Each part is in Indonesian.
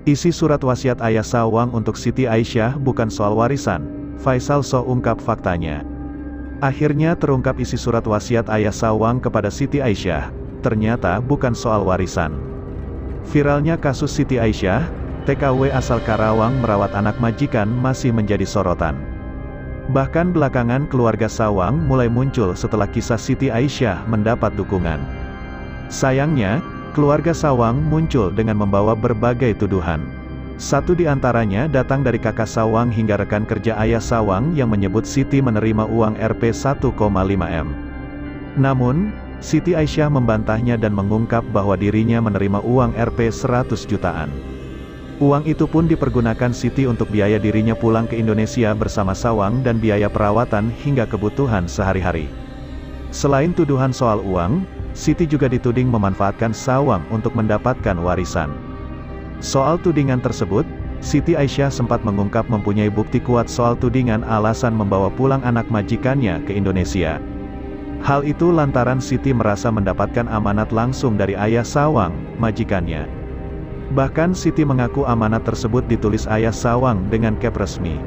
Isi surat wasiat Ayah Sawang untuk Siti Aisyah bukan soal warisan, Faisal Shah ungkap faktanya. Akhirnya terungkap isi surat wasiat Ayah Sawang kepada Siti Aisyah, ternyata bukan soal warisan. Viralnya kasus Siti Aisyah, TKW asal Karawang merawat anak majikan masih menjadi sorotan. Bahkan belakangan keluarga Sawang mulai muncul setelah kisah Siti Aisyah mendapat dukungan. Sayangnya, keluarga Sawang muncul dengan membawa berbagai tuduhan. Satu di antaranya datang dari kakak Sawang hingga rekan kerja Ayah Sawang yang menyebut Siti menerima uang Rp 1,5 M. Namun, Siti Aisyah membantahnya dan mengungkap bahwa dirinya menerima uang Rp 100 jutaan. Uang itu pun dipergunakan Siti untuk biaya dirinya pulang ke Indonesia bersama Sawang dan biaya perawatan hingga kebutuhan sehari-hari. Selain tuduhan soal uang, Siti juga dituding memanfaatkan Sawang untuk mendapatkan warisan. Soal tudingan tersebut, Siti Aisyah sempat mengungkap mempunyai bukti kuat soal tudingan alasan membawa pulang anak majikannya ke Indonesia. Hal itu lantaran Siti merasa mendapatkan amanat langsung dari Ayah Sawang, majikannya. Bahkan Siti mengaku amanat tersebut ditulis Ayah Sawang dengan cap resmi.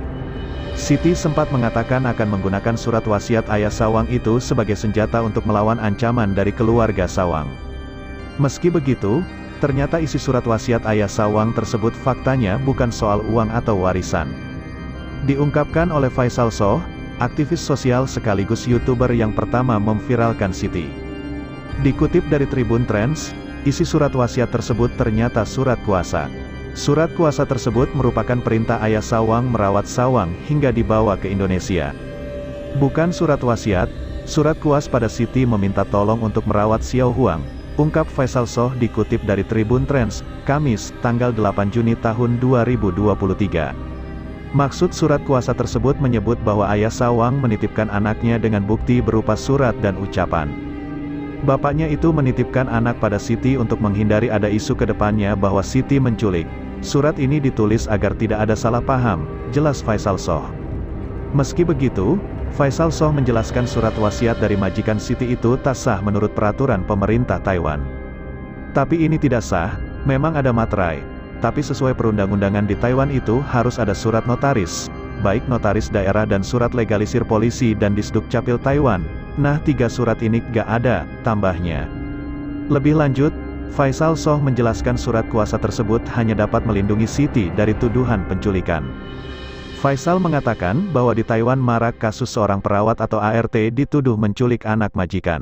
Siti sempat mengatakan akan menggunakan surat wasiat Ayah Sawang itu sebagai senjata untuk melawan ancaman dari keluarga Sawang. Meski begitu, ternyata isi surat wasiat Ayah Sawang tersebut faktanya bukan soal uang atau warisan. Diungkapkan oleh Faisal Shah, aktivis sosial sekaligus YouTuber yang pertama memviralkan Siti. Dikutip dari Tribun Trends, isi surat wasiat tersebut ternyata surat kuasa. Surat kuasa tersebut merupakan perintah Ayah Sawang merawat Sawang hingga dibawa ke Indonesia. Bukan surat wasiat, surat kuasa pada Siti meminta tolong untuk merawat Xiao Huang, ungkap Faisal Shah dikutip dari Tribun Trends, Kamis, tanggal 8 Juni tahun 2023. Maksud surat kuasa tersebut menyebut bahwa Ayah Sawang menitipkan anaknya dengan bukti berupa surat dan ucapan. Bapaknya itu menitipkan anak pada Siti untuk menghindari ada isu ke depannya bahwa Siti menculik. Surat ini ditulis agar tidak ada salah paham, jelas Faisal Shah. Meski begitu, Faisal Shah menjelaskan surat wasiat dari majikan Siti itu tak sah menurut peraturan pemerintah Taiwan. Tapi ini tidak sah, memang ada materai. Tapi sesuai perundang-undangan di Taiwan itu harus ada surat notaris, baik notaris daerah dan surat legalisir polisi dan Disdukcapil Taiwan. Nah 3 surat ini gak ada, tambahnya. Lebih lanjut, Faisal Shah menjelaskan surat kuasa tersebut hanya dapat melindungi Siti dari tuduhan penculikan. Faisal mengatakan bahwa di Taiwan marak kasus seorang perawat atau ART dituduh menculik anak majikan.